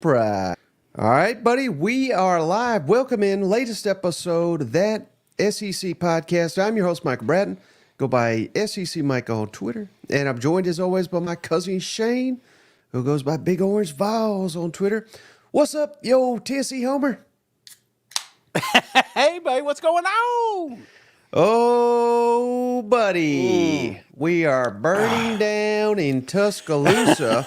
Pride. All right, buddy, we are live. Welcome in latest episode of that SEC podcast. I'm your host, Michael Bratton. Go by SEC Mike on Twitter. And I'm joined as always by my cousin Shane, who goes by Big Orange Vols on Twitter. What's up, yo, Tennessee Homer? Hey, buddy, what's going on? Oh, buddy, we are burning down in Tuscaloosa,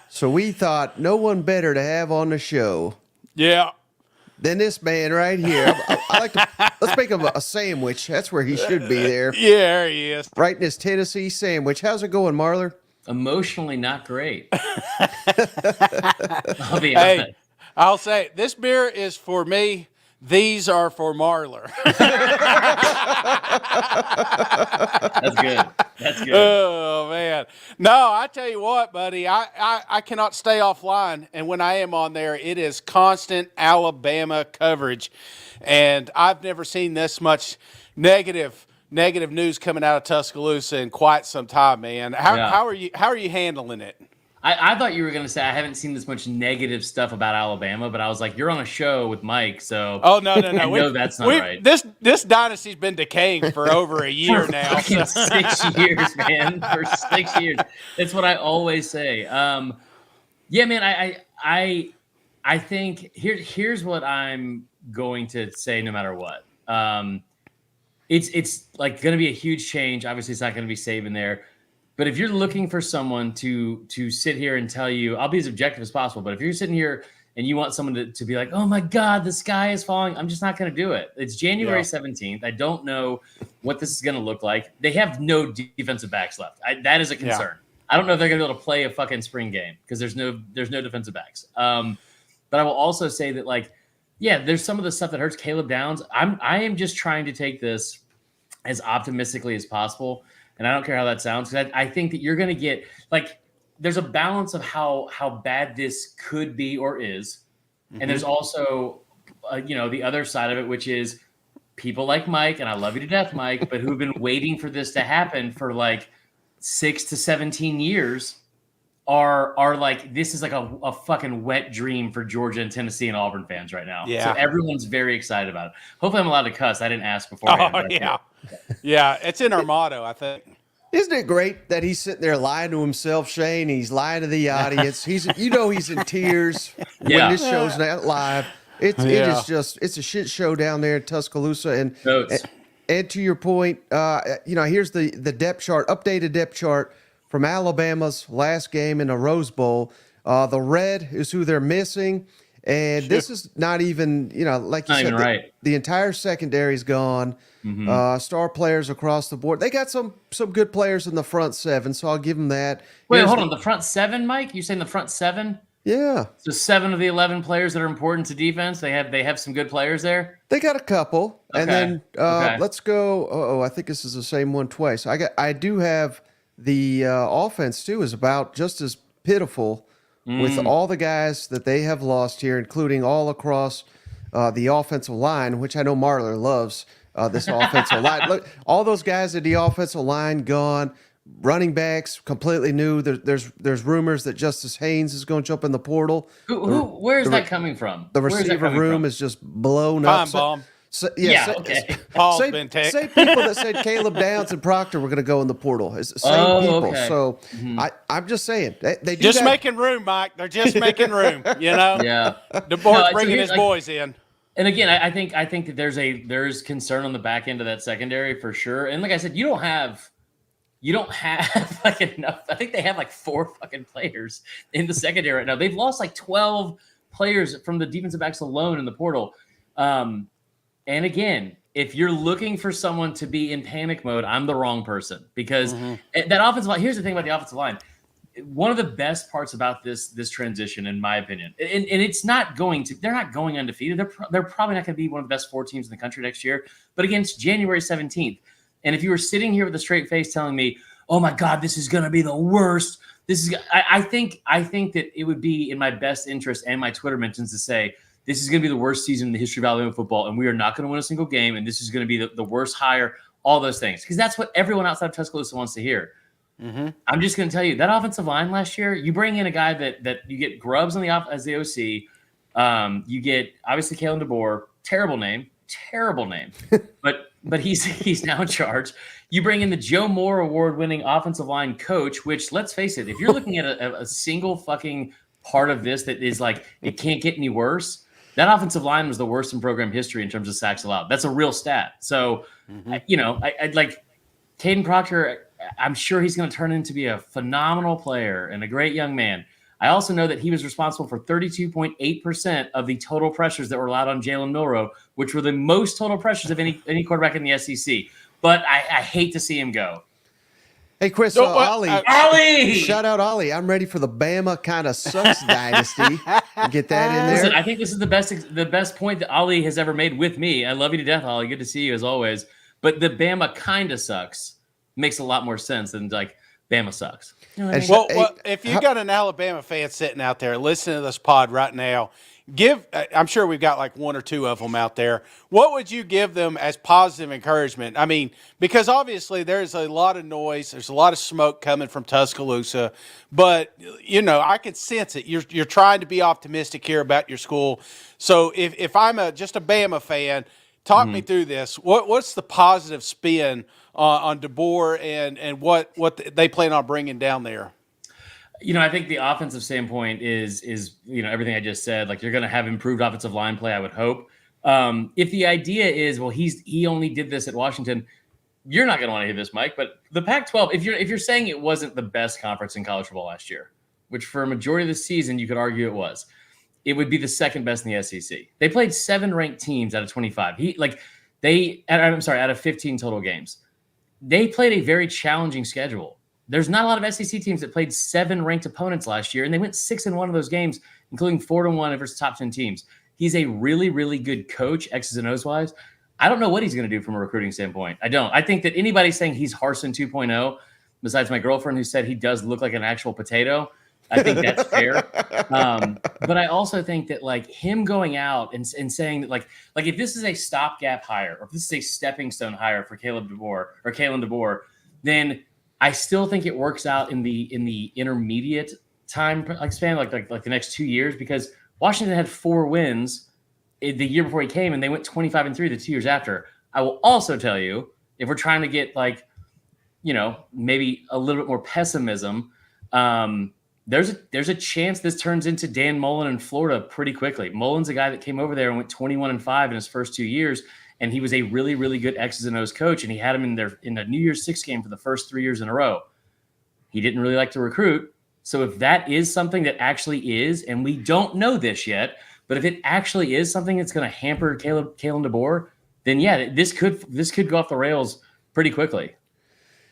so we thought no one better to have on the show Yeah. than this man right here. I like to let's make him a sandwich. That's where he should be there, Yeah, there he is. right in his Tennessee sandwich. How's it going, Marler? Emotionally not great. I'll be Hey, honest. I'll say this beer is for me. These are for Marler. That's good. That's good. Oh, man. No, I tell you what, buddy, I cannot stay offline. And when I am on there, it is constant Alabama coverage. And I've never seen this much negative news coming out of Tuscaloosa in quite some time, man. How are you handling it? I thought you were going to say I haven't seen this much negative stuff about Alabama, but I was like, you're on a show with Mike, so. Oh, no. No, that's not right. This dynasty's been decaying for over a year For now. fucking 6 years, man. For 6 years. That's what I always say. Yeah, man, I think here's what I'm going to say no matter what. It's like going to be a huge change. Obviously, it's not going to be saving there. But if you're looking for someone to sit here and tell you, I'll be as objective as possible, but if you're sitting here and you want someone to be like, oh my God, the sky is falling, I'm just not going to do it. It's January 17th. I don't know what this is going to look like. They have no defensive backs left. That is a concern. I don't know if they're going to be able to play a fucking spring game because there's no defensive backs. But I will also say that, like, yeah, there's some of the stuff that hurts Caleb Downs. I am just trying to take this as optimistically as possible. And I don't care how that sounds, because I think that you're going to get, like, there's a balance of how bad this could be or is. Mm-hmm. And there's also, the other side of it, which is people like Mike, and I love you to death, Mike, but who've been waiting for this to happen for like 6 to 17 years are like, this is like a fucking wet dream for Georgia and Tennessee and Auburn fans right now. Yeah. So everyone's very excited about it. Hopefully I'm allowed to cuss. I didn't ask before. Oh, yeah. Yeah, it's in our motto, I think. Isn't it great that he's sitting there lying to himself, Shane? He's lying to the audience. He's in tears when this show's not live. It is just, it's a shit show down there in Tuscaloosa. And to your point, here's the depth chart, updated depth chart from Alabama's last game in the Rose Bowl. The red is who they're missing. And this is not even, like you said, right. The entire secondary is gone. Mm-hmm. Star players across the board. They got some good players in the front seven, so I'll give them that. Wait, hold on. The front seven, Mike? You saying the front seven? Yeah. So 7 of the 11 players that are important to defense, they have some good players there? They got a couple. Okay. And then Okay. let's go. I think this is the same one twice. I do have the offense too is about just as pitiful with all the guys that they have lost here, including all across the offensive line, which I know Marler loves. This offensive line. Look, all those guys at the offensive line gone. Running backs completely new. There's rumors that Justice Haynes is going to jump in the portal. Where's that coming from? The receiver room is just blown Time up. bomb. Okay. Paul's been taken. Say people that said Caleb Downs and Proctor were going to go in the portal. It's the same people. Okay. So I'm just saying they do Just that. making room, Mike. They're just making room, Yeah. The board's so bringing here's, his boys in. And again, I think that there's concern on the back end of that secondary for sure. And like I said, you don't have like enough. I think they have like 4 fucking players in the secondary right now. They've lost like 12 players from the defensive backs alone in the portal. And again, if you're looking for someone to be in panic mode, I'm the wrong person, because that offensive line. Here's the thing about the offensive line. One of the best parts about this transition, in my opinion, and it's not going to, they're not going undefeated. They're probably not going to be one of the best 4 teams in the country next year. But against January 17th, and if you were sitting here with a straight face telling me, "Oh my God, this is going to be the worst," I think that it would be in my best interest and my Twitter mentions to say, this is going to be the worst season in the history of Alabama football, and we are not going to win a single game, and this is going to be the worst hire, all those things. Because that's what everyone outside of Tuscaloosa wants to hear. I'm just going to tell you that offensive line last year, you bring in a guy that you get Grubbs on the as the OC. You get obviously Kalen DeBoer, terrible name, but he's now in charge. You bring in the Joe Moore award-winning offensive line coach, which let's face it, if you're looking at a single fucking part of this that is like it can't get any worse, that offensive line was the worst in program history in terms of sacks allowed. That's a real stat. So, I'd like Caden Proctor. I'm sure he's going to turn into be a phenomenal player and a great young man. I also know that he was responsible for 32.8% of the total pressures that were allowed on Jalen Milroe, which were the most total pressures of any quarterback in the SEC. But I hate to see him go. Hey, Chris, Ollie. Shout out, Ollie. I'm ready for the Bama kind of sucks dynasty. Get that in there. Listen, I think this is the best point that Ollie has ever made with me. I love you to death, Ollie. Good to see you as always. But the Bama kind of sucks makes a lot more sense than like Bama sucks. You know what I mean? Well, if you got an Alabama fan sitting out there listening to this pod right now, I'm sure we've got like one or two of them out there. What would you give them as positive encouragement? I mean, because obviously there's a lot of noise, there's a lot of smoke coming from Tuscaloosa, but I can sense it. You're trying to be optimistic here about your school. So if I'm just a Bama fan, talk me through this. What's the positive spin on DeBoer and what they plan on bringing down there? I think the offensive standpoint is everything I just said. Like you're going to have improved offensive line play, I would hope. If the idea is, well, he only did this at Washington, you're not going to want to hear this, Mike. But the Pac-12, if you're saying it wasn't the best conference in college football last year, which for a majority of the season you could argue it was, it would be the second best in the SEC. They played 7 ranked teams out of 25. Out of 15 total games. They played a very challenging schedule. There's not a lot of SEC teams that played 7 ranked opponents last year, and they went 6-1 of those games, including 4-1 versus top 10 teams. He's a really, really good coach, X's and O's wise. I don't know what he's going to do from a recruiting standpoint. I don't. I think that anybody saying he's Harsin 2.0, besides my girlfriend who said he does look like an actual potato, I think that's fair. But I also think that like him going out and saying that like if this is a stopgap hire or if this is a stepping stone hire for Kalen DeBoer, then I still think it works out in the intermediate time span, like the next 2 years, because Washington had 4 wins the year before he came, and they went 25-3 the 2 years after. I will also tell you, if we're trying to get maybe a little bit more pessimism, there's a chance this turns into Dan Mullen in Florida pretty quickly. Mullen's a guy that came over there and went 21-5 in his first 2 years. And he was a really, really good X's and O's coach, and he had him in a New Year's Six game for the first 3 years in a row. He didn't really like to recruit. So if that is something that actually is, and we don't know this yet, but if it actually is something that's going to hamper Kalen DeBoer, then yeah, this could go off the rails pretty quickly.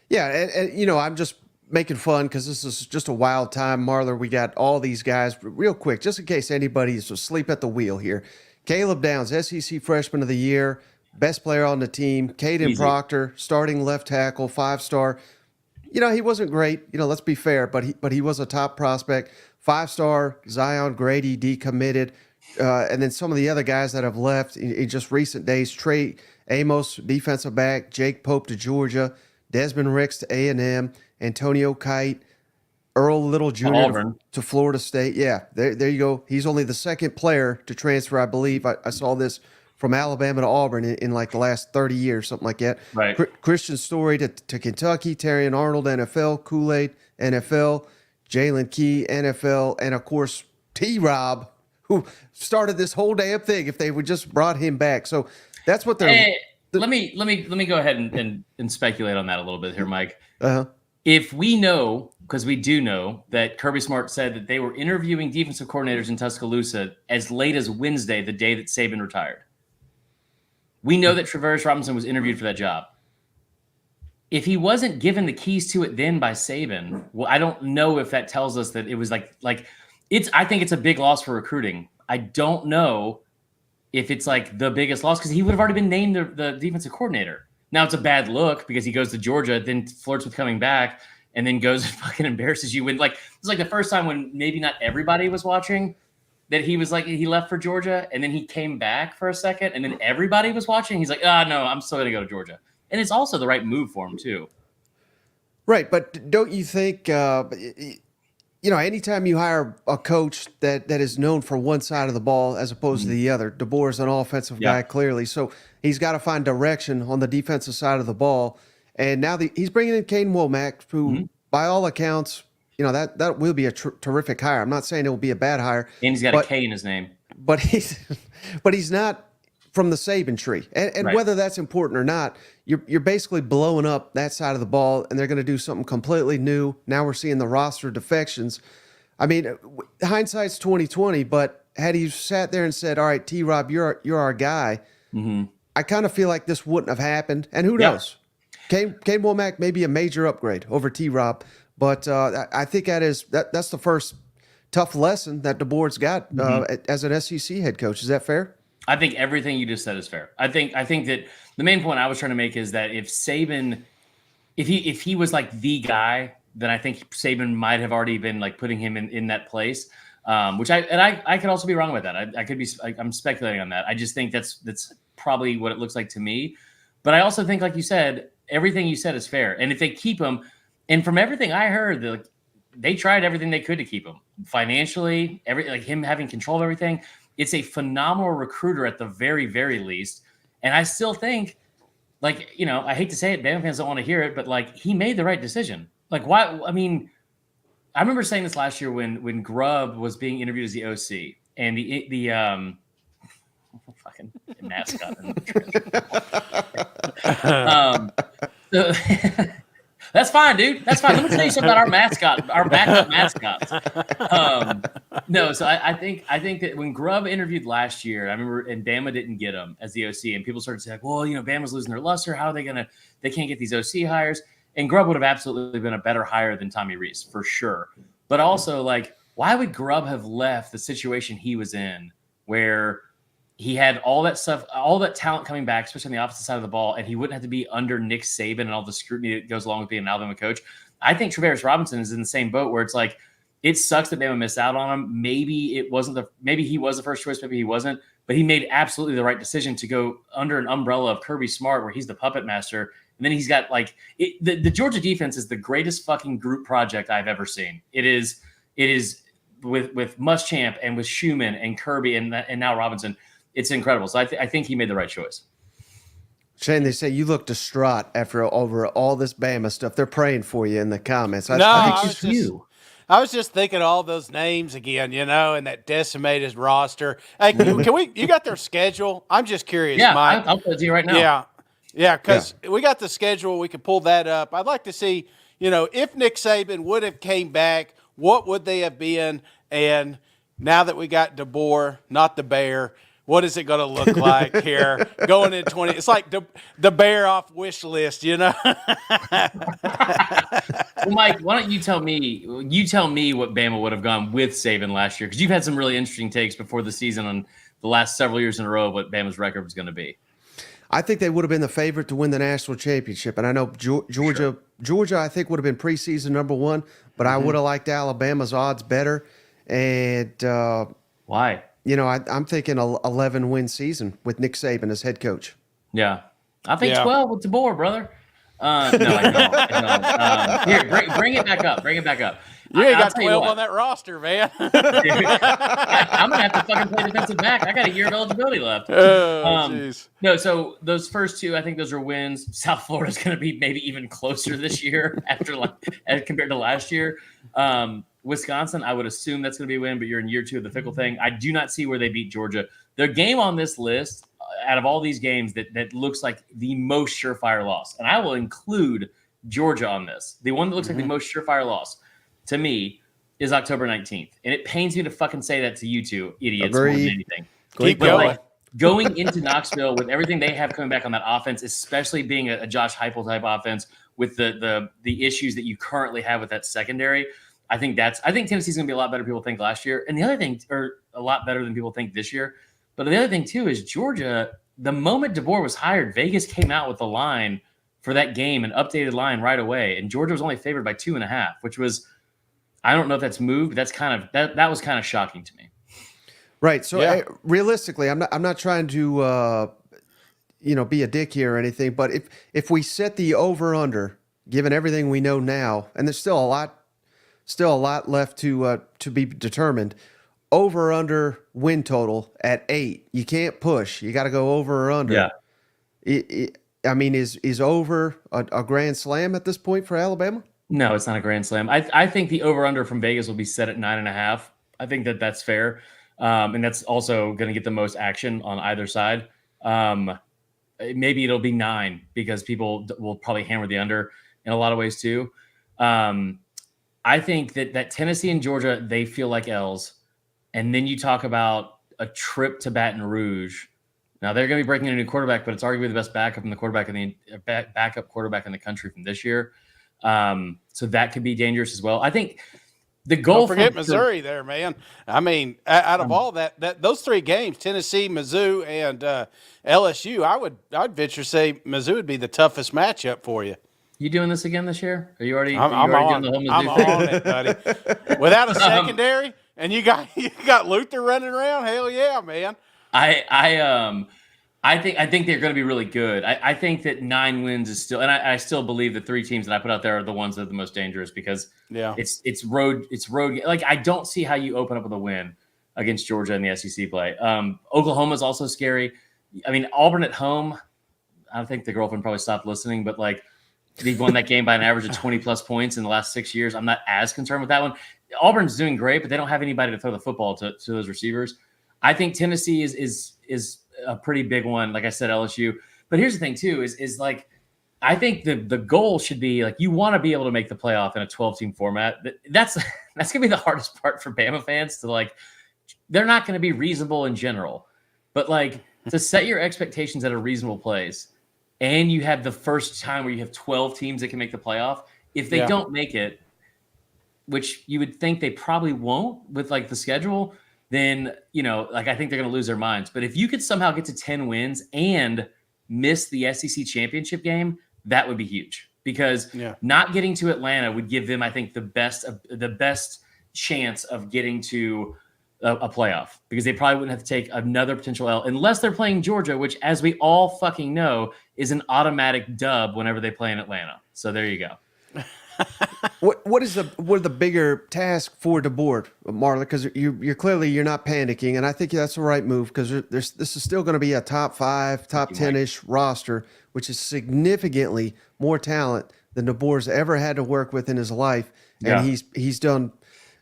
Yeah, and I'm just making fun because this is just a wild time, Marler. We got all these guys. Real quick, just in case anybody's asleep at the wheel here. Caleb Downs, SEC Freshman of the Year. Best player on the team, Caden Proctor, starting left tackle, 5-star. He wasn't great. Let's be fair, but he was a top prospect. 5-star, Zion Grady decommitted, and then some of the other guys that have left in just recent days: Trey Amos, defensive back; Jake Pope to Georgia; Desmond Ricks to A&M; Antonio Kite; Earl Little Jr. to Florida State. Yeah, there you go. He's only the second player to transfer, I believe. I saw this from Alabama to Auburn in like the last 30 years, something like that. Right. Christian Story to Kentucky, Terrion Arnold, NFL, Kool-Aid, NFL, Jalen Key, NFL, and of course T-Rob, who started this whole damn thing. If they would just brought him back, so that's what they're. Let me go ahead and speculate on that a little bit here, Mike. Uh-huh. If we know, because we do know that Kirby Smart said that they were interviewing defensive coordinators in Tuscaloosa as late as Wednesday, the day that Saban retired. We know that Travaris Robinson was interviewed for that job. If he wasn't given the keys to it then by Saban, well, I don't know if that tells us that it was like it's. I think it's a big loss for recruiting. I don't know if it's like the biggest loss because he would have already been named the defensive coordinator. Now it's a bad look because he goes to Georgia, then flirts with coming back, and then goes and fucking embarrasses you. When it's like the first time when maybe not everybody was watching that he was like he left for Georgia, and then he came back for a second, and then everybody was watching. He's like, no, I'm still gonna go to Georgia, and it's also the right move for him too. Right, but don't you think, anytime you hire a coach that is known for one side of the ball as opposed to the other, DeBoer is an offensive guy clearly, so he's got to find direction on the defensive side of the ball. And now he's bringing in Kane Womack, who, by all accounts, that will be a terrific hire. I'm not saying it will be a bad hire. And he's got a K in his name. But he's not from the Saban tree. And Right. whether that's important or not, you're basically blowing up that side of the ball, and they're going to do something completely new. Now we're seeing the roster defections. I mean, hindsight's 2020, but had he sat there and said, "All right, T-Rob, you're our guy," I kind of feel like this wouldn't have happened. And who knows? Kane Womack may be a major upgrade over T-Rob, but I think that's the first tough lesson that DeBoer's got as an SEC head coach. Is that fair? I think everything you just said is fair. I think that the main point I was trying to make is that if Saban, if he was like the guy, then I think Saban might have already been like putting him in that place. Which I could also be wrong about that. I could be. I'm speculating on that. I just think that's probably what it looks like to me. But I also think, like you said, everything you said is fair. And if they keep him, and from everything I heard, they tried everything they could to keep him financially. Him having control of everything. It's a phenomenal recruiter at the very, very least. And I still think, I hate to say it, Bama fans don't want to hear it, but he made the right decision. Why? I mean, I remember saying this last year when Grubb was being interviewed as the OC and the fucking mascot. That's fine, dude. That's fine. Let me tell you something about our mascot, our backup mascots. No, so I think that when Grubb interviewed last year, I remember, and Bama didn't get him as the OC, and people started saying, well, Bama's losing their luster. How are they they can't get these OC hires. And Grubb would have absolutely been a better hire than Tommy Rees, for sure. But also, why would Grubb have left the situation he was in where he had all that stuff, all that talent coming back, especially on the opposite side of the ball, and he wouldn't have to be under Nick Saban and all the scrutiny that goes along with being an Alabama coach? I think Travaris Robinson is in the same boat where it's it sucks that Bama missed out on him. Maybe he was the first choice, maybe he wasn't, but he made absolutely the right decision to go under an umbrella of Kirby Smart, where he's the puppet master. And then he's got the Georgia defense is the greatest fucking group project I've ever seen. It is with Muschamp and with Schumann and Kirby and now Robinson. It's incredible. So I think he made the right choice. Shane, they say you look distraught over all this Bama stuff. They're praying for you in the comments. I was just thinking all those names again, and that decimated roster. Hey, you got their schedule? I'm just curious, yeah, Mike. I'll put it to you right now. Yeah, because we got the schedule. We could pull that up. I'd like to see, if Nick Saban would have came back, what would they have been? And now that we got DeBoer, not the Bear, what is it going to look like here going in 20? It's like the Bear off wish list, Well, Mike, why don't you tell me what Bama would have gone with Saban last year? Because you've had some really interesting takes before the season on the last several years in a row of what Bama's record was going to be. I think they would have been the favorite to win the national championship. And I know Georgia, I think, would have been preseason number one, but I would have liked Alabama's odds better. And why? I'm thinking 11-win season with Nick Saban as head coach. Yeah. I think 12 with DeBoer, brother. No, I don't. Here, bring it back up. Bring it back up. You ain't got 12 on that roster, man. Dude, I'm going to have to fucking play defensive back. I got a year of eligibility left. No, so those first two, I think those are wins. South Florida's going to be maybe even closer this year as compared to last year. Wisconsin, I would assume that's going to be a win, but you're in year two of the Fickle thing. I do not see where they beat Georgia. The game on this list, out of all these games, that looks like the most surefire loss, and I will include Georgia on this. The one that looks like the most surefire loss, to me, is October 19th. And it pains me to fucking say that to you two idiots more than anything. Keep going. Going into Knoxville with everything they have coming back on that offense, especially being a Josh Heupel type offense with the issues that you currently have with that secondary, I think Tennessee's going to be a lot better than people think last year. And the other thing, or a lot better than people think this year. But the other thing, too, is Georgia, the moment DeBoer was hired, Vegas came out with a line for that game, an updated line right away. And Georgia was only favored by 2.5, which was, I don't know if that's moved. That's that was kind of shocking to me. Right. So realistically, I'm not trying to, be a dick here or anything, but if we set the over under, given everything we know now, and there's still a lot left to be determined. Over under win total at 8. You can't push. You got to go over or under. Yeah. I mean, is over a grand slam at this point for Alabama? No, it's not a grand slam. I think the over under from Vegas will be set at 9.5. I think that's fair. And that's also going to get the most action on either side. Maybe it'll be 9 because people will probably hammer the under in a lot of ways too. I think that Tennessee and Georgia, they feel like L's. And then you talk about a trip to Baton Rouge. Now they're going to be breaking in a new quarterback, but it's arguably the best backup in the backup quarterback in the country from this year. So that could be dangerous as well. I think the goal. Don't forget Missouri there, man. I mean, out of all that those 3 games, Tennessee, Mizzou, and LSU, I'd venture to say Mizzou would be the toughest matchup for you. You doing this again this year? Are you already? I'm on it, buddy. Without a secondary, and you got Luther running around. Hell yeah, man. I think they're going to be really good. I think that 9 wins is still, and I still believe the 3 teams that I put out there are the ones that are the most dangerous because it's road. Like I don't see how you open up with a win against Georgia in the SEC play. Oklahoma is also scary. I mean, Auburn at home. I think the girlfriend probably stopped listening, but like they've won that game by an average of 20 plus points in the last 6 years. I'm not as concerned with that one. Auburn's doing great, but they don't have anybody to throw the football to those receivers. I think Tennessee is a pretty big one. Like I said, LSU. But here's the thing too, is like, I think the goal should be like, you want to be able to make the playoff in a 12-team format. That's going to be the hardest part for Bama fans to like, they're not going to be reasonable in general, but like to set your expectations at a reasonable place. And you have the first time where you have 12 teams that can make the playoff. If they don't make it, which you would think they probably won't with like the schedule, then, like I think they're going to lose their minds. But if you could somehow get to 10 wins and miss the SEC championship game, that would be huge because not getting to Atlanta would give them, I think, the best chance of getting to a playoff because they probably wouldn't have to take another potential L unless they're playing Georgia, which, as we all fucking know, is an automatic dub whenever they play in Atlanta. So there you go. What are the bigger task for the board, Marler? Because you're clearly not panicking, and I think that's the right move because this is still going to be a top 5, top 10-ish roster, which is significantly more talent than DeBoer's ever had to work with in his life, and he's done.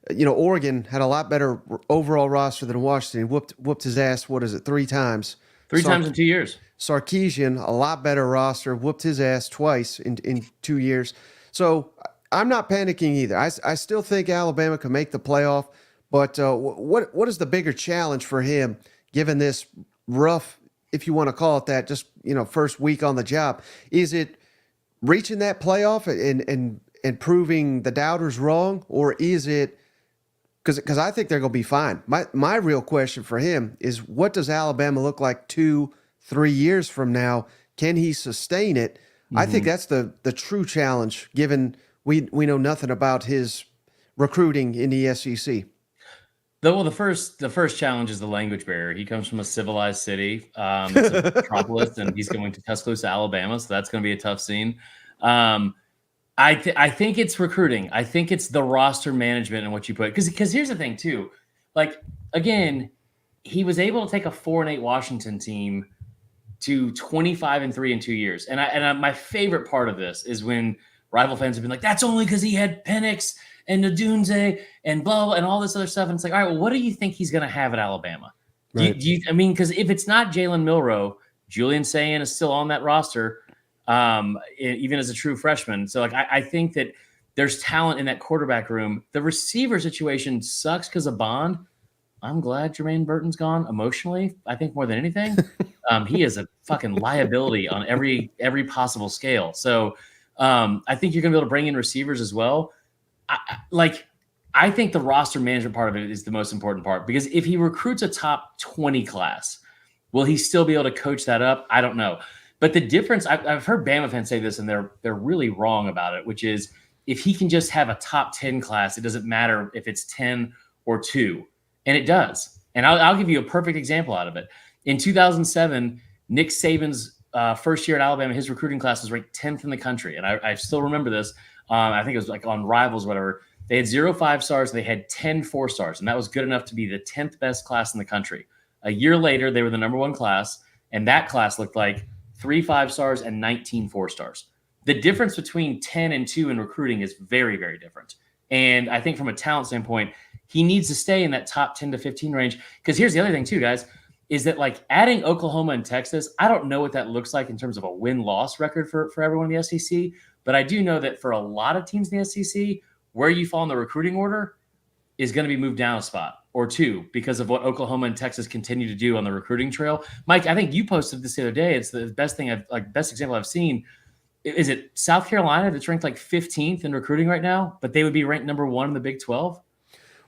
Oregon had a lot better overall roster than Washington. Whooped his ass. What is it? 3 times. 3 times in 2 years. Sarkisian, a lot better roster. Whooped his ass twice in 2 years. So I'm not panicking either. I still think Alabama can make the playoff, but what is the bigger challenge for him given this rough, if you want to call it that, just first week on the job? Is it reaching that playoff and proving the doubters wrong, or is it because I think they're going to be fine. My real question for him is, what does Alabama look like 2-3 years from now? Can he sustain it? Mm-hmm. I think that's the true challenge, given we know nothing about his recruiting in the SEC. Well, the first challenge is the language barrier. He comes from a civilized city, it's a metropolis, and he's going to Tuscaloosa, Alabama, so that's going to be a tough scene. I think it's recruiting. I think it's the roster management and what you put. Because here's the thing too, like again, he was able to take a 4-8 Washington team to 25-3 in 2 years. And my favorite part of this is when rival fans have been like, "That's only because he had Penix and Ndunze and blah, blah and all this other stuff." And it's like, all right, well, what do you think he's going to have at Alabama? Right. Because if it's not Jalen Milroe, Julian Sayin is still on that roster. Even as a true freshman. So like, I think that there's talent in that quarterback room. The receiver situation sucks because of Bond. I'm glad Jermaine Burton's gone emotionally. I think more than anything, he is a fucking liability on every possible scale. So I think you're going to be able to bring in receivers as well. I think the roster management part of it is the most important part, because if he recruits a top 20 class, will he still be able to coach that up? I don't know. But the difference, I've heard Bama fans say this, and they're really wrong about it, which is if he can just have a top 10 class, it doesn't matter if it's 10 or 2. And it does. And I'll give you a perfect example out of it. In 2007, Nick Saban's first year at Alabama, his recruiting class was ranked 10th in the country. And I still remember this. I think it was like on Rivals, whatever. They had 0 5-stars. They had 10 4-stars. And that was good enough to be the 10th best class in the country. A year later, they were the number 1 class. And that class looked like 3 5-stars and 19 4-stars. The difference between 10 and 2 in recruiting is very, very different. And I think from a talent standpoint, he needs to stay in that top 10 to 15 range. Because here's the other thing too, guys, is that like adding Oklahoma and Texas, I don't know what that looks like in terms of a win-loss record for everyone in the SEC. But I do know that for a lot of teams in the SEC, where you fall in the recruiting order is going to be moved down a spot or 2 because of what Oklahoma and Texas continue to do on the recruiting trail. Mike, I think you posted this the other day. It's the best thing best example I've seen. Is it South Carolina that's ranked like 15th in recruiting right now, but they would be ranked number 1 in the Big 12?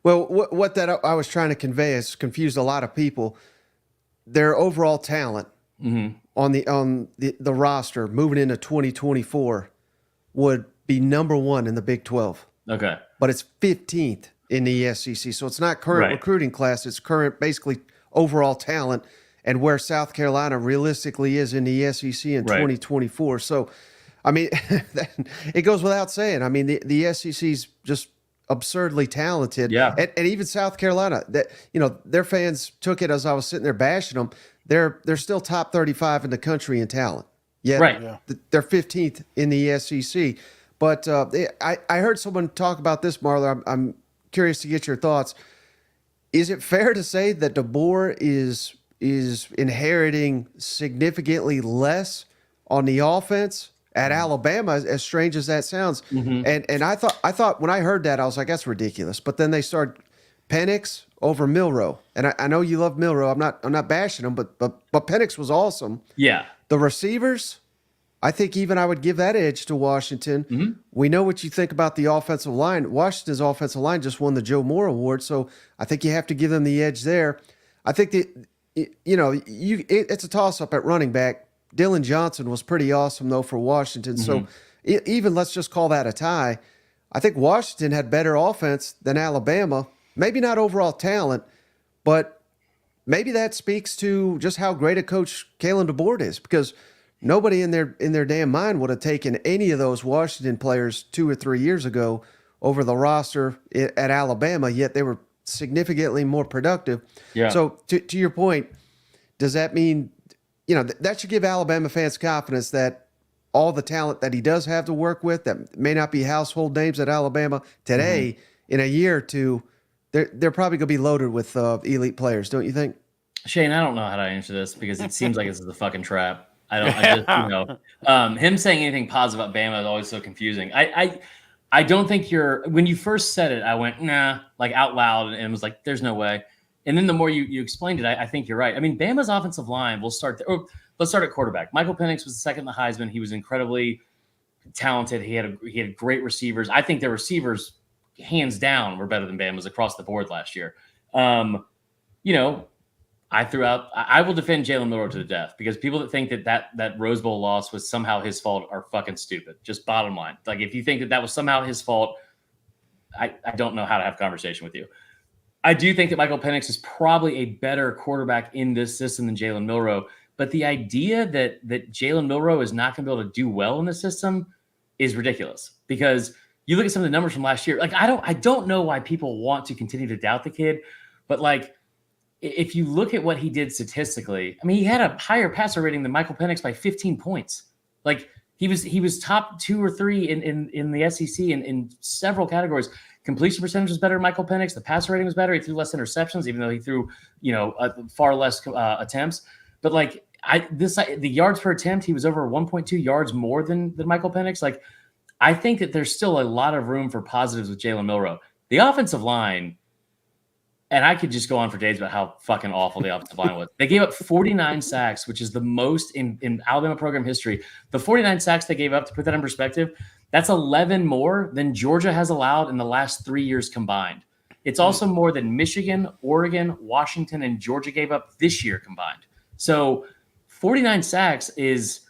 Well, what that I was trying to convey has confused a lot of people. Their overall talent on the roster moving into 2024 would be number 1 in the Big 12. Okay. But it's 15th in the SEC. So it's not current recruiting class. It's current, basically, overall talent and where South Carolina realistically is in the SEC in 2024. So, I mean, it goes without saying. I mean, the SEC's just absurdly talented. Yeah. And even South Carolina, that, you know, their fans took it as I was sitting there bashing them. They're still top 35 in the country in talent. Yeah. They're 15th in the SEC. But I heard someone talk about this, Marler. I'm curious to get your thoughts. Is it fair to say that DeBoer is inheriting significantly less on the offense at Alabama, as strange as that sounds? And I thought when I heard that, I was like, that's ridiculous. But then they started Penix over Milroe, and I know you love Milroe. I'm not bashing him, but Penix was awesome. Yeah. The receivers, I think even I would give that edge to Washington. We know what you think about the offensive line. Washington's offensive line just won the Joe Moore Award, so I think you have to give them the edge there. I think that, you know, it's a toss-up at running back. Dylan Johnson was pretty awesome, though, for Washington. So even let's just call that a tie. I think Washington had better offense than Alabama. Maybe not overall talent, but maybe that speaks to just how great a coach Kalen DeBoer is, because nobody in their damn mind would have taken any of those Washington players 2 or 3 years ago over the roster at Alabama, yet they were significantly more productive. Yeah. So to your point, does that mean, you know, that should give Alabama fans confidence that all the talent that he does have to work with that may not be household names at Alabama today, in a year or two, they're probably going to be loaded with elite players, don't you think? Shane, I don't know how to answer this because it seems like this is a fucking trap. I just, you know, him saying anything positive about Bama is always so confusing. I don't think when you first said it, I went, nah, like out loud, and was like, there's no way. And then the more you explained it, I think you're right. I mean, Bama's offensive line, let's start at quarterback. Michael Penix was the second in the Heisman. He was incredibly talented. He had great receivers. I think their receivers, hands down, were better than Bama's across the board last year. You know, I will defend Jalen Milroe to the death, because people that think that Rose Bowl loss was somehow his fault are fucking stupid. Just bottom line. Like, if you think that was somehow his fault, I don't know how to have a conversation with you. I do think that Michael Penix is probably a better quarterback in this system than Jalen Milroe. But the idea that Jalen Milroe is not going to be able to do well in the system is ridiculous, because you look at some of the numbers from last year. Like, I don't know why people want to continue to doubt the kid, but like, if you look at what he did statistically, I mean, he had a higher passer rating than Michael Penix by 15 points. Like, he was top 2 or 3 in the SEC in several categories. Completion percentage was better than Michael Penix. The passer rating was better. He threw less interceptions, even though he threw, you know, far less attempts. But like, the yards per attempt, he was over 1.2 yards more than Michael Penix. Like, I think that there's still a lot of room for positives with Jalen Milroe. The offensive line, and I could just go on for days about how fucking awful the offensive line was. They gave up 49 sacks, which is the most in Alabama program history. The 49 sacks they gave up, to put that in perspective, that's 11 more than Georgia has allowed in the last 3 years combined. It's also more than Michigan, Oregon, Washington, and Georgia gave up this year combined. So 49 sacks is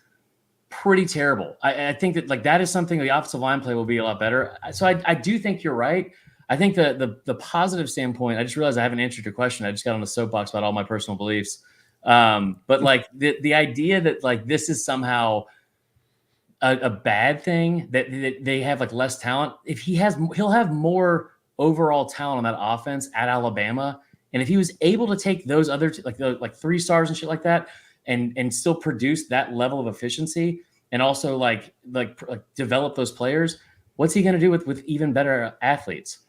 pretty terrible. I think that, like, that is something the offensive line play will be a lot better. So I do think you're right. I think the positive standpoint, I just realized I haven't answered your question. I just got on the soapbox about all my personal beliefs. But like the idea that like this is somehow a bad thing, that they have like less talent. If he'll have more overall talent on that offense at Alabama. And if he was able to take those other like 3 stars and shit like that and still produce that level of efficiency and also like develop those players, what's he going to do with even better athletes?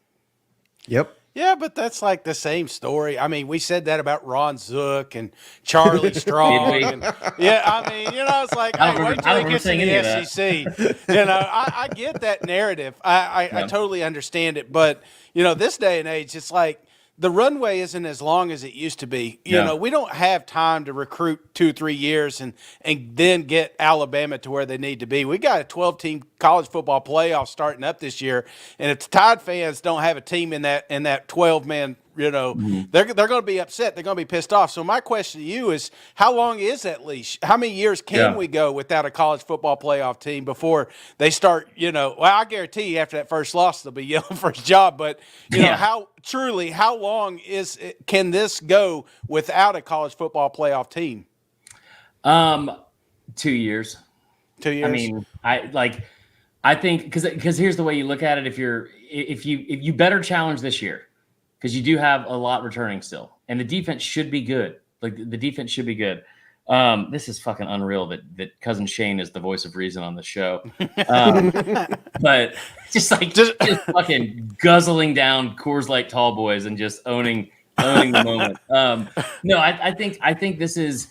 Yep. Yeah, but that's like the same story. I mean, we said that about Ron Zook and Charlie Strong. And, yeah, I mean, it's like, hey, wait till he gets to the SEC. I get that narrative. I totally understand it. But, this day and age, it's like the runway isn't as long as it used to be. You know, we don't have time to recruit 2-3 years and then get Alabama to where they need to be. We got a 12-team college football playoff starting up this year, and if the Tide fans don't have a team in that 12-man, they're going to be upset. They're going to be pissed off. So my question to you is, how long is that leash? How many years can we go without a college football playoff team before they start, well, I guarantee you after that first loss, they'll be yelling for his job. But, how long can this go without a college football playoff team? 2 years. 2 years. I mean, I think because here's the way you look at it. If you better challenge this year, because you do have a lot returning still, and the defense should be good. Like the defense should be good. This is fucking unreal that cousin Shane is the voice of reason on the show. But just fucking guzzling down Coors Light tall boys and just owning the moment. No, I think this is,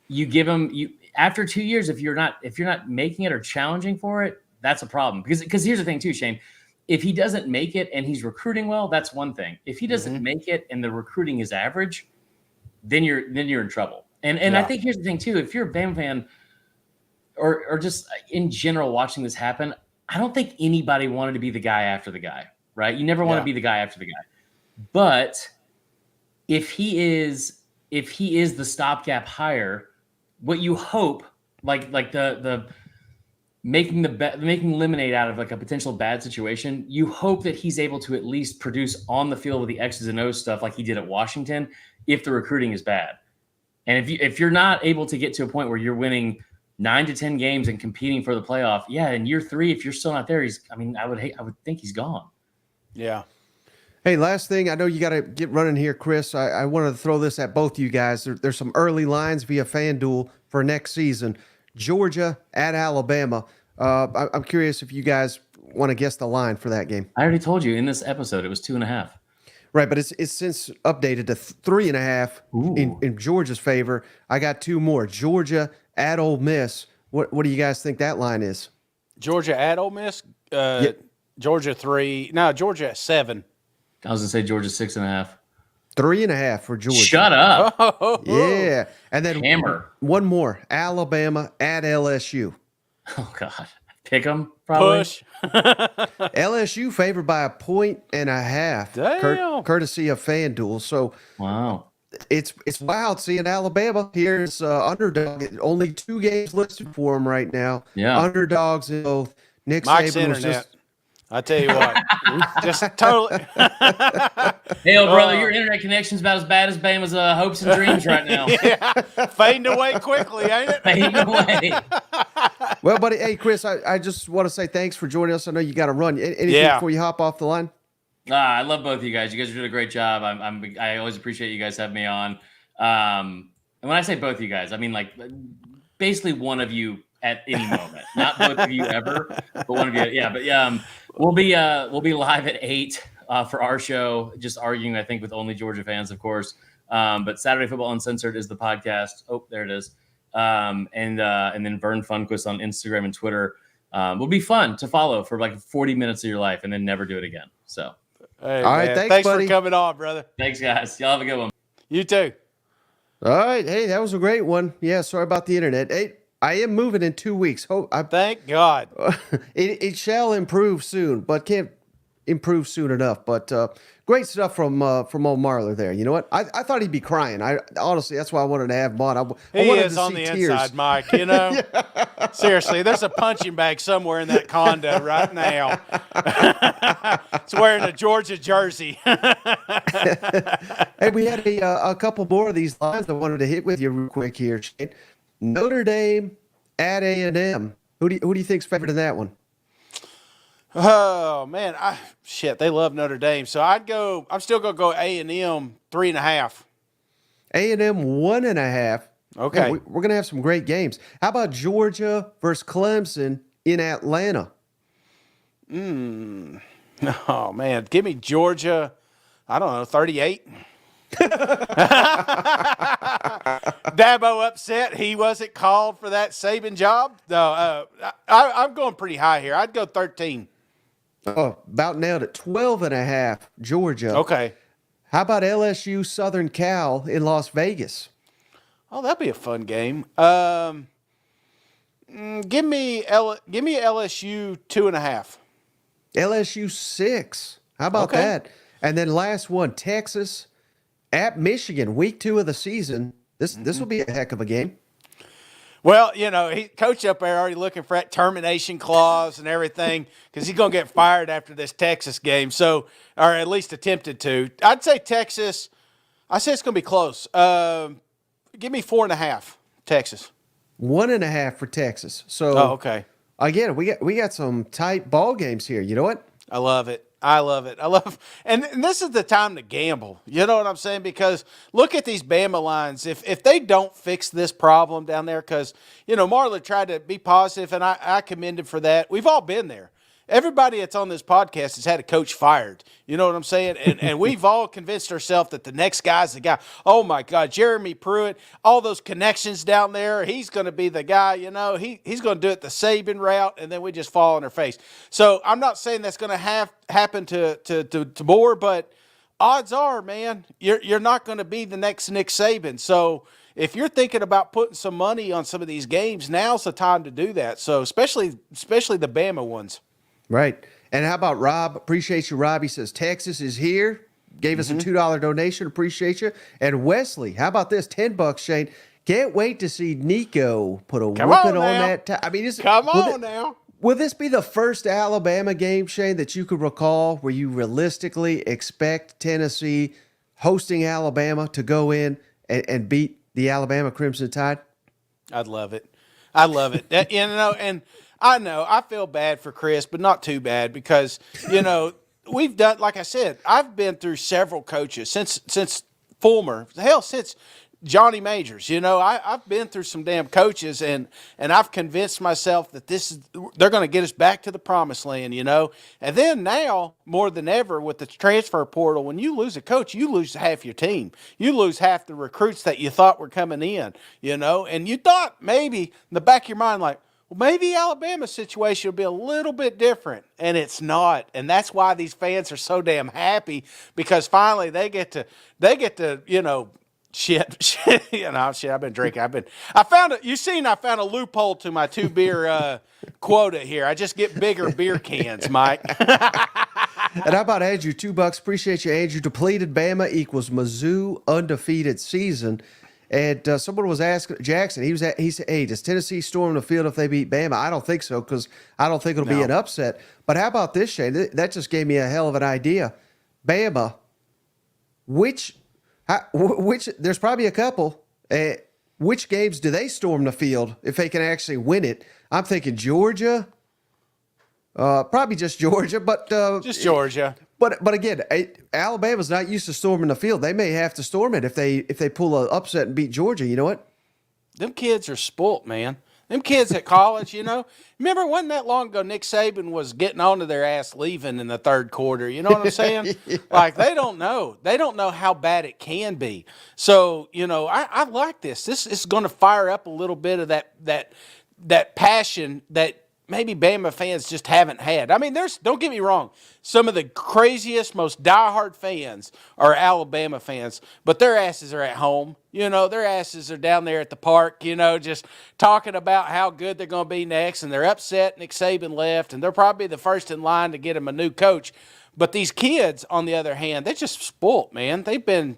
you give him after 2 years, if you're not making it or challenging for it, that's a problem. Because here's the thing too, Shane. If he doesn't make it and he's recruiting well, that's one thing. If he doesn't make it and the recruiting is average, then you're in trouble. And I think here's the thing too. If you're a Bama fan or just in general watching this happen, I don't think anybody wanted to be the guy after the guy, right? You never want to be the guy after the guy. But if he is the stopgap hire, what you hope, like the making lemonade out of like a potential bad situation, you hope that he's able to at least produce on the field with the X's and O's stuff like he did at Washington if the recruiting is bad. And if you're not able to get to a point where you're winning 9 to 10 games and competing for the playoff, in year 3, if you're still not there, I would think he's gone. Yeah. Hey, last thing, I know you got to get running here, Chris. I wanted to throw this at both of you guys. There's some early lines via FanDuel for next season. Georgia at Alabama. I'm curious if you guys want to guess the line for that game. I already told you in this episode it was 2.5. Right, but it's since updated to 3.5 in Georgia's favor. I got 2 more. Georgia at Ole Miss. What do you guys think that line is? Georgia at Ole Miss. Georgia 3. No, Georgia at 7. I was gonna say Georgia 6.5. 3.5 for Georgia. Shut up. Yeah, and then hammer. One more. Alabama at LSU. Oh God, pick them probably. Push. LSU favored by 1.5. Damn. Courtesy of FanDuel. So wow, it's wild seeing Alabama here as underdog. Only 2 games listed for them right now. Yeah, underdogs in both. Nick Mike's Saban internet. was just. I tell you what, just totally. Hell, brother, your internet connection's about as bad as Bama's hopes and dreams right now. Yeah, fading away quickly, ain't it? Fading away. Well, buddy, hey, Chris, I just want to say thanks for joining us. I know you got to run. Anything before you hop off the line? I love both of you guys. You guys are doing a great job. I always appreciate you guys having me on. And when I say both of you guys, I mean like basically one of you at any moment. Not both of you ever, but one of you. Yeah, but we'll be live at 8 for our show, just arguing, I think, with only Georgia fans, of course. But Saturday Football Uncensored is the podcast. Oh, there it is. And then Vern Funquist on Instagram and Twitter will be fun to follow for like 40 minutes of your life and then never do it again. So, hey, all right, thanks buddy. for coming on, brother. Thanks, guys. Y'all have a good one. You too. All right, hey, that was a great one. Yeah, sorry about the internet. Hey, I am moving in 2 weeks. Thank God. It shall improve soon, but improve soon enough. But great stuff from old Marler there. You know what? I thought he'd be crying. I honestly, that's why I wanted to have him on. I He wanted is to on see the tears. inside, Mike. You know, seriously, there's a punching bag somewhere in that condo right now. It's wearing a Georgia jersey. Hey, we had a couple more of these lines I wanted to hit with you real quick here, Shane. Notre Dame at A&M. Who do you think's favored in that one? Oh man, they love Notre Dame. So I'm still gonna go A&M 3.5. A&M 1.5. Okay. Man, we're gonna have some great games. How about Georgia versus Clemson in Atlanta? Oh man, give me Georgia. I don't know, 38. Dabo upset he wasn't called for that Saban job. No, I'm going pretty high here. I'd go 13. Oh, about nailed it. 12.5, Georgia. Okay. How about LSU Southern Cal in Las Vegas? Oh, that'd be a fun game. Give me LSU 2.5. LSU 6. How about Okay. that? And then last one, Texas at Michigan, week 2 of the season. This will be a heck of a game. Well, coach up there already looking for that termination clause and everything because he's going to get fired after this Texas game. So, or at least attempted to. I'd say Texas. I say it's going to be close. Give me 4.5, Texas. 1.5 for Texas. So, okay. Again, we got some tight ball games here. You know what? I love it. And this is the time to gamble. You know what I'm saying? Because look at these Bama lines. If they don't fix this problem down there, because, Marler tried to be positive, and I commend him for that. We've all been there. Everybody that's on this podcast has had a coach fired. You know what I'm saying? And we've all convinced ourselves that the next guy's the guy. Oh, my God, Jeremy Pruitt, all those connections down there, he's going to be the guy, he's going to do it the Saban route, and then we just fall on our face. So I'm not saying that's going to happen to Moore, but odds are, man, you're not going to be the next Nick Saban. So if you're thinking about putting some money on some of these games, now's the time to do that. So especially the Bama ones. Right. And how about Rob? Appreciate you, Rob. He says, Texas is here. Gave us a $2 donation. Appreciate you. And Wesley, how about this? $10, Shane. Can't wait to see Nico put a whooping on that. I mean, now. Will this be the first Alabama game, Shane, that you could recall where you realistically expect Tennessee hosting Alabama to go in and beat the Alabama Crimson Tide? I'd love it. And I know I feel bad for Chris, but not too bad because, we've done, like I said, I've been through several coaches since Fulmer, since Johnny Majors. I've been through some damn coaches, and I've convinced myself that they're going to get us back to the promised land, And then now, more than ever, with the transfer portal, when you lose a coach, you lose half your team. You lose half the recruits that you thought were coming in, And you thought maybe in the back of your mind, like, well, maybe Alabama's situation will be a little bit different, and it's not. And that's why these fans are so damn happy because finally they get to, shit. I've been drinking. I found a loophole to my 2-beer quota here. I just get bigger beer cans, Mike. And how about Andrew? $2. Appreciate you, Andrew. Depleted Bama equals Mizzou undefeated season. And someone was asking Jackson. He said, "Hey, does Tennessee storm the field if they beat Bama?" I don't think so because I don't think it'll be an upset. But how about this, Shane? That just gave me a hell of an idea. Bama, which there's probably a couple. Which games do they storm the field if they can actually win it? I'm thinking Georgia. Probably just Georgia, but just Georgia. But again, Alabama's not used to storming the field. They may have to storm it if they pull an upset and beat Georgia. You know what? Them kids are spoilt, man. Them kids at college, Remember, wasn't that long ago Nick Saban was getting onto their ass leaving in the third quarter. You know what I'm saying? Yeah. Like, they don't know. They don't know how bad it can be. So, I like this. This is going to fire up a little bit of that passion that maybe Bama fans just haven't had. I mean, don't get me wrong, some of the craziest, most diehard fans are Alabama fans, but their asses are at home. Their asses are down there at the park, just talking about how good they're going to be next, and they're upset Nick Saban left, and they're probably the first in line to get him a new coach. But these kids, on the other hand, they're just spoilt, man. They've been,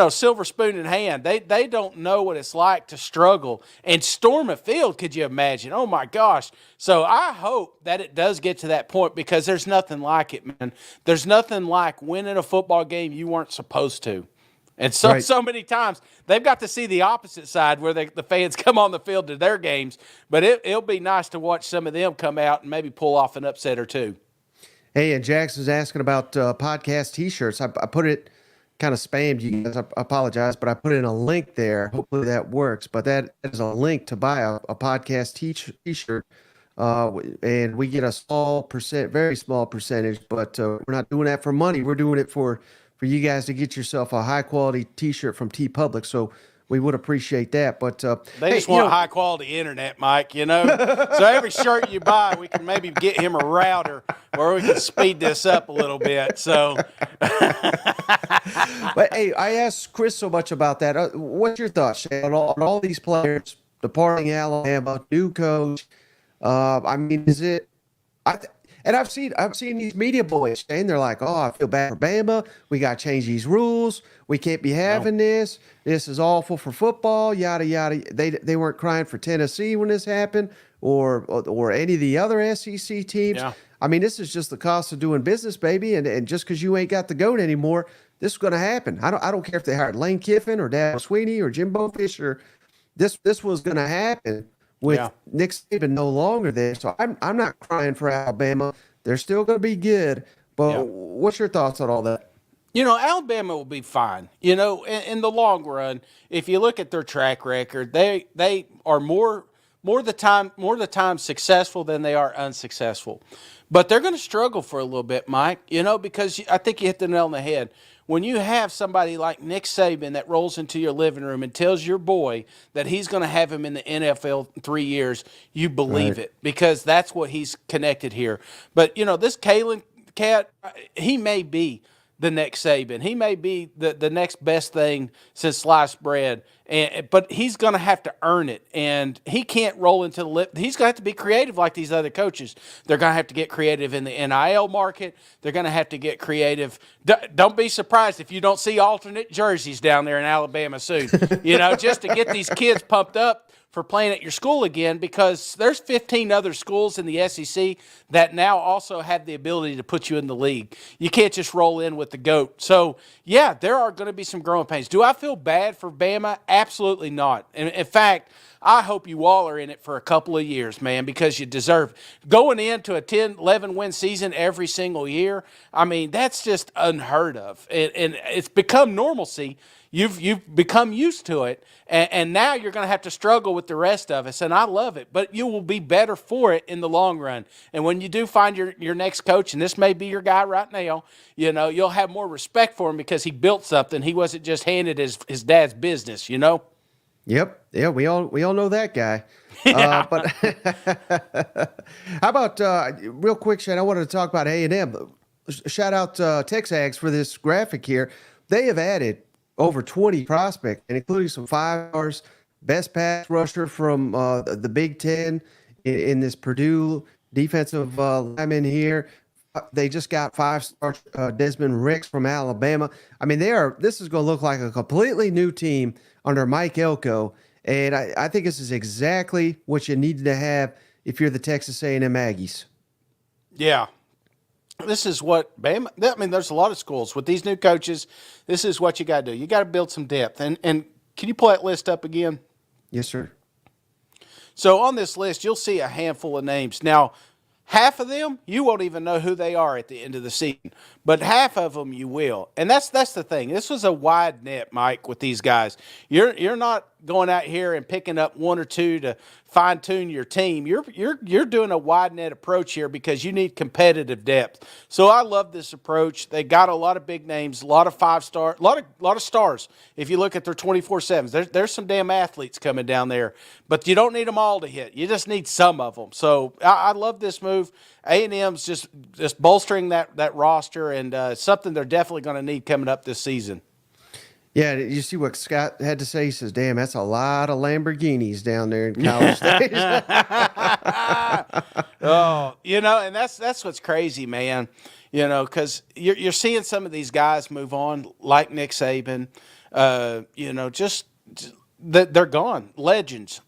silver spoon in hand. They don't know what it's like to struggle and storm a field. Could you imagine? Oh my gosh. So I hope that it does get to that point, because there's nothing like it, man. There's nothing like winning a football game you weren't supposed to. And so many times they've got to see the opposite side where the fans come on the field to their games. But it'll be nice to watch some of them come out and maybe pull off an upset or two. Hey, and Jax was asking about podcast T-shirts. I put it, kind of spammed you guys. I apologize, but I put in a link there. Hopefully that works. But that is a link to buy a podcast T-shirt. And we get a very small percentage, but we're not doing that for money. We're doing it for you guys to get yourself a high quality T-shirt from TeePublic. So we would appreciate that. But they just want high quality internet, Mike. So every shirt you buy, we can maybe get him a router where we can speed this up a little bit. So, but hey, I asked Chris so much about that. What's your thoughts, Shane, on all these players departing Alabama, new coach? I mean, is it? And I've seen these media boys saying, they're like, "Oh, I feel bad for Bama. We got to change these rules. We can't be having this. This is awful for football. Yada yada." They weren't crying for Tennessee when this happened, or any of the other SEC teams. Yeah. I mean, this is just the cost of doing business, baby. And just because you ain't got the GOAT anymore, this is going to happen. I don't care if they hired Lane Kiffin or Dabo Swinney or Jimbo Fisher. This was going to happen with Nick Saban no longer there. So I'm not crying for Alabama. They're still going to be good. But what's your thoughts on all that? Alabama will be fine. In the long run, if you look at their track record, they are more the time successful than they are unsuccessful. But they're going to struggle for a little bit, Mike, because I think you hit the nail on the head. When you have somebody like Nick Saban that rolls into your living room and tells your boy that he's going to have him in the NFL in 3 years, you believe it, because that's what he's connected here. But, this Kalen cat, he may be the next Saban. He may be the next best thing since sliced bread, but he's going to have to earn it, and he can't roll into the lip. He's going to have to be creative like these other coaches. They're going to have to get creative in the NIL market. They're going to have to get creative. Don't be surprised if you don't see alternate jerseys down there in Alabama soon, just to get these kids pumped up for playing at your school again, because there's 15 other schools in the SEC that now also have the ability to put you in the league. You can't just roll in with the GOAT. So, yeah, there are going to be some growing pains. Do I feel bad for Bama? Absolutely not. In fact, I hope you all are in it for a couple of years, man, because you deserve it. Going into a 10, 11-win season every single year, I mean, that's just unheard of. And it's become normalcy. You've become used to it, and now you're going to have to struggle with the rest of us, and I love it. But you will be better for it in the long run. And when you do find your next coach, and this may be your guy right now, you'll have more respect for him because he built something. He wasn't just handed his dad's business, Yep. Yeah, we all know that guy. Yeah. But how about real quick, Shane? I wanted to talk about A&M. Shout out Texags for this graphic here. They have added over 20 prospects, and including some 5-stars, best pass rusher from the Big Ten in this Purdue defensive lineman here. They just got 5-star Desmond Ricks from Alabama. I mean, this is going to look like a completely new team under Mike Elko, and I think this is exactly what you need to have if you're the Texas A&M Aggies. Yeah. This is what Bama. I mean, there's a lot of schools with these new coaches. This is what you got to do. You got to build some depth. And can you pull that list up again? Yes, sir. So on this list, you'll see a handful of names. Now, half of them you won't even know who they are at the end of the season, but half of them you will. And that's the thing. This was a wide net, Mike, with these guys. You're not going out here and picking up one or two to fine tune your team. You're doing a wide net approach here because you need competitive depth. So I love this approach. They got a lot of big names, a lot of 5-star, a lot of stars. If you look at their 24/7s, there's some damn athletes coming down there, but you don't need them all to hit. You just need some of them. So I love this move. A&M's just bolstering that roster, and something they're definitely going to need coming up this season. Yeah, you see what Scott had to say? He says, damn, that's a lot of Lamborghinis down there in College Station. Oh, and that's what's crazy, man. Because you're seeing some of these guys move on, like Nick Saban. Just that they're gone, legends,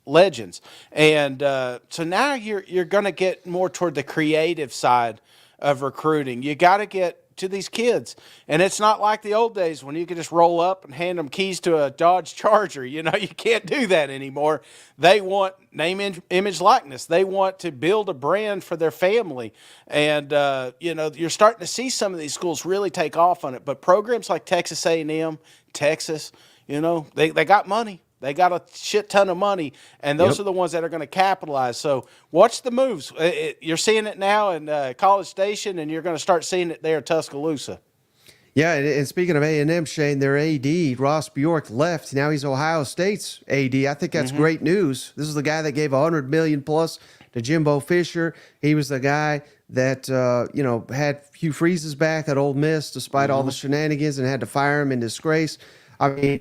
and so now you're going to get more toward the creative side of recruiting. You got to get to these kids, and it's not like the old days when you could just roll up and hand them keys to a Dodge Charger. You can't do that anymore. They want name, image, likeness. They want to build a brand for their family, and you're starting to see some of these schools really take off on it. But programs like Texas A&M, Texas, they got money. They got a shit ton of money, and those are the ones that are going to capitalize. So watch the moves. You're seeing it now in College Station, and you're going to start seeing it there in Tuscaloosa. Yeah, and speaking of A&M, Shane, their AD, Ross Bjork, left. Now he's Ohio State's AD. I think that's great news. This is the guy that gave $100 million plus to Jimbo Fisher. He was the guy that had Hugh Freeze's back at Ole Miss despite all the shenanigans and had to fire him in disgrace. I mean,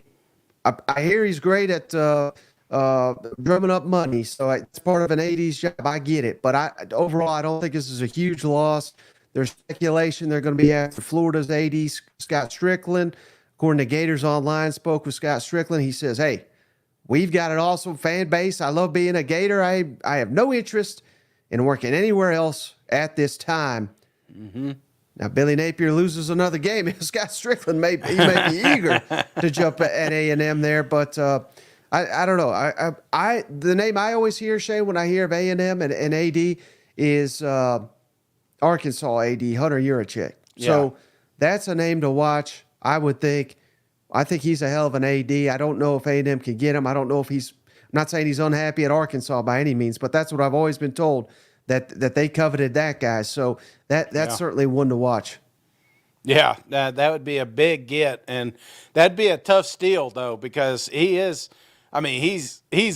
I hear he's great at drumming up money, so it's part of an 80s job. I get it. But overall, I don't think this is a huge loss. There's speculation they're going to be after Florida's AD, Scott Strickland. According to Gators Online, spoke with Scott Strickland. He says, hey, we've got an awesome fan base. I love being a Gator. I have no interest in working anywhere else at this time. Now, Billy Napier loses another game. Scott Strickland may be eager to jump at A&M there, but I don't know. The name I always hear, Shane, when I hear of A&M and AD is Arkansas AD, Hunter Yurachek. Yeah. So that's a name to watch, I would think. I think he's a hell of an AD. I don't know if A&M can get him. I don't know if I'm not saying he's unhappy at Arkansas by any means, but that's what I've always been told, that they coveted that guy. So that's certainly one to watch. Yeah, that would be a big get, and that'd be a tough steal though, because he's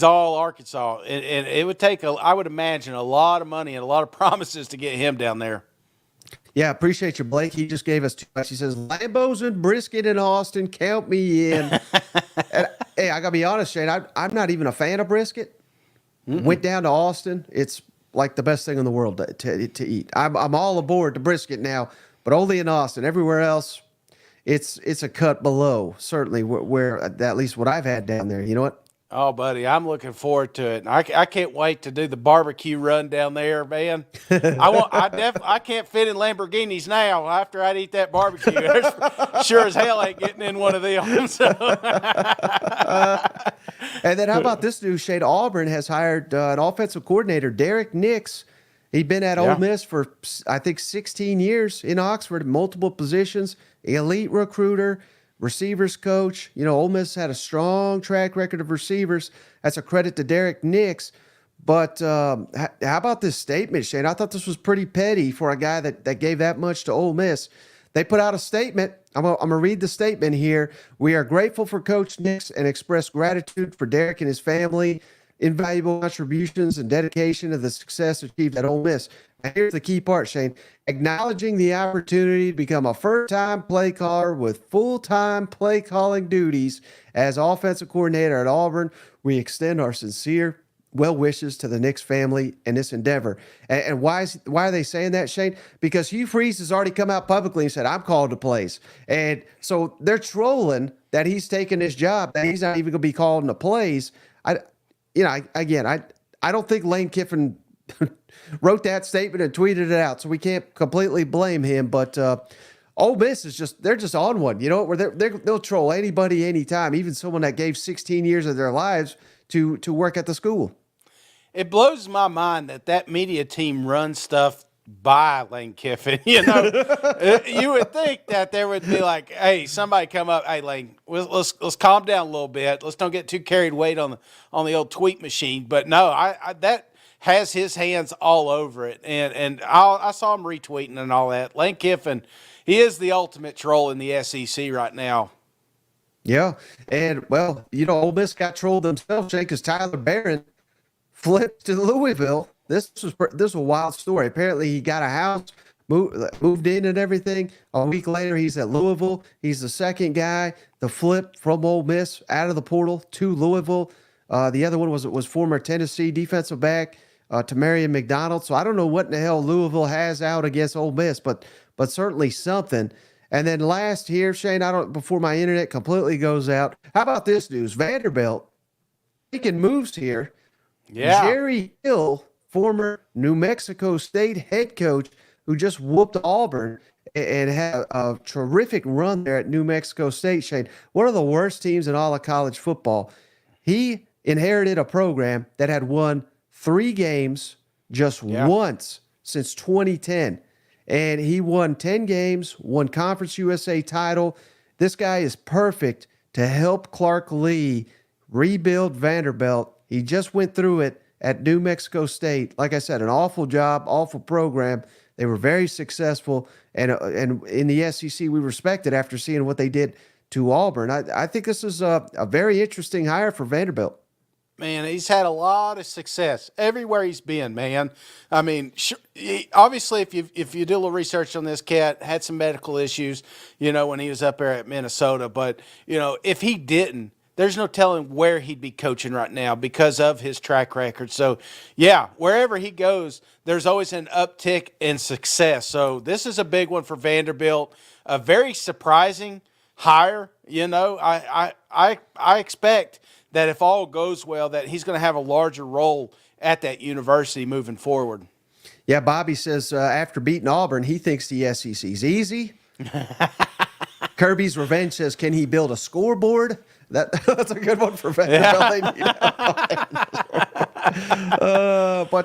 all Arkansas, and it would take I would imagine a lot of money and a lot of promises to get him down there. Yeah, appreciate you, Blake. He just gave us too much. He says, Lambos and brisket in Austin, count me in. And, hey, I got to be honest, Shane, I'm not even a fan of brisket. Went down to Austin. It's like the best thing in the world to eat. I'm all aboard the brisket now, but only in Austin. Everywhere else, it's a cut below, certainly, where at least what I've had down there. You know what? Oh, buddy, I'm looking forward to it. I can't wait to do the barbecue run down there, man. I can't fit in Lamborghinis now. After I'd eat that barbecue, sure as hell ain't getting in one of them. So. And then how about this news, Shane? Auburn has hired an offensive coordinator, Derek Nix. He'd been at Ole Miss for, I think, 16 years in Oxford, multiple positions, elite recruiter, receivers coach. Ole Miss had a strong track record of receivers. That's a credit to Derek Nix. But how about this statement, Shane? I thought this was pretty petty for a guy that gave that much to Ole Miss. They put out a statement. I'm going to read the statement here. We are grateful for Coach Nix and express gratitude for Derek and his family, invaluable contributions and dedication to the success achieved at Ole Miss. And here's the key part, Shane. Acknowledging the opportunity to become a first-time play caller with full-time play calling duties as offensive coordinator at Auburn, we extend our sincere well wishes to the Nix family in this endeavor. And why are they saying that, Shane? Because Hugh Freeze has already come out publicly and said, I'm called to plays. And so they're trolling that he's taking this job, that he's not even going to be called into plays. I don't think Lane Kiffin wrote that statement and tweeted it out, so we can't completely blame him. But Ole Miss they're just on one, where they'll troll anybody anytime, even someone that gave 16 years of their lives to work at the school. It blows my mind that media team runs stuff by Lane Kiffin. You would think that there would be like, hey, somebody come up, hey Lane, let's calm down a little bit. Let's don't get too carried away on the old tweet machine. But no, I that has his hands all over it, and I saw him retweeting and all that. Lane Kiffin, he is the ultimate troll in the SEC right now. Yeah, and well, Ole Miss got trolled themselves, Jake, because Tyler Barron flipped to Louisville. This was a wild story. Apparently, he got a house, moved in and everything. A week later, he's at Louisville. He's the second guy to flip from Ole Miss out of the portal to Louisville. The other one was former Tennessee defensive back to Marion McDonald. So I don't know what in the hell Louisville has out against Ole Miss, but certainly something. And then last here, Shane, before my internet completely goes out, how about this news? Vanderbilt making moves here. Yeah. Jerry Hill, former New Mexico State head coach, who just whooped Auburn and had a terrific run there at New Mexico State, Shane. One of the worst teams in all of college football. He inherited a program that had won 3 games just once since 2010. And he won 10 games, won Conference USA title. This guy is perfect to help Clark Lee rebuild Vanderbilt. He just went through it at New Mexico State. Like I said, an awful job, awful program. They were very successful, and in the SEC, we respect it after seeing what they did to Auburn. I think this is a very interesting hire for Vanderbilt. Man, he's had a lot of success everywhere he's been, man. I mean, obviously, if you do a little research on this cat, had some medical issues, when he was up there at Minnesota. But, if he didn't, there's no telling where he'd be coaching right now because of his track record. So, yeah, wherever he goes, there's always an uptick in success. So this is a big one for Vanderbilt. A very surprising hire. I expect that if all goes well, that he's going to have a larger role at that university moving forward. Yeah, Bobby says after beating Auburn, he thinks the SEC's easy. Kirby's Revenge says, can he build a scoreboard? That's a good one for Vanderbilt.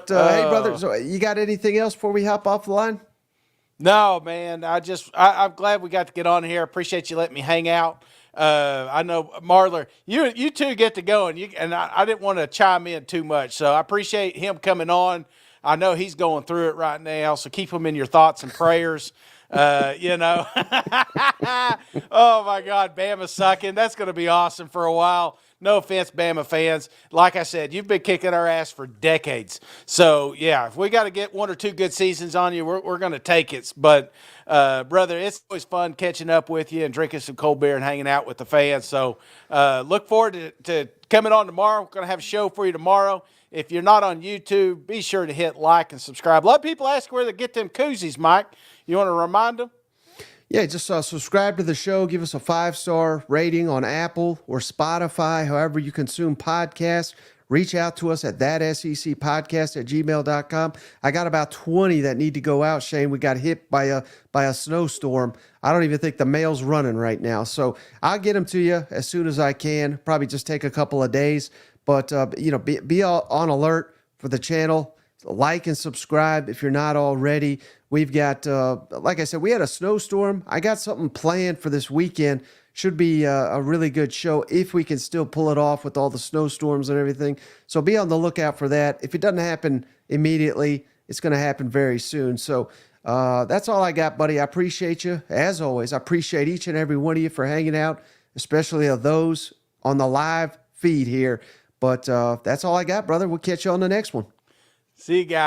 Hey, brother, so you got anything else before we hop off the line? No, man. I'm glad we got to get on here. Appreciate you letting me hang out. I know, Marler, you two get to go, and I didn't want to chime in too much, so I appreciate him coming on. I know he's going through it right now, so keep him in your thoughts and prayers. Oh my God, Bama sucking. That's going to be awesome for a while. No offense, Bama fans. Like I said, you've been kicking our ass for decades. So, yeah, if we got to get 1 or 2 good seasons on you, we're going to take it. But, brother, it's always fun catching up with you and drinking some cold beer and hanging out with the fans. So, look forward to coming on tomorrow. We're going to have a show for you tomorrow. If you're not on YouTube, be sure to hit like and subscribe. A lot of people ask where to get them koozies, Mike. You want to remind them? Yeah, just subscribe to the show. Give us a 5-star rating on Apple or Spotify, however you consume podcasts. Reach out to us at thatsecpodcast@gmail.com. I got about 20 that need to go out, Shane. We got hit by a snowstorm. I don't even think the mail's running right now. So I'll get them to you as soon as I can. Probably just take a couple of days. But, be on alert for the channel. Like and subscribe if you're not already. We've got, like I said, we had a snowstorm. I got something planned for this weekend. Should be a really good show if we can still pull it off with all the snowstorms and everything. So be on the lookout for that. If it doesn't happen immediately, it's going to happen very soon. So that's all I got, buddy. I appreciate you. As always, I appreciate each and every one of you for hanging out, especially of those on the live feed here. But that's all I got, brother. We'll catch you on the next one. See you guys.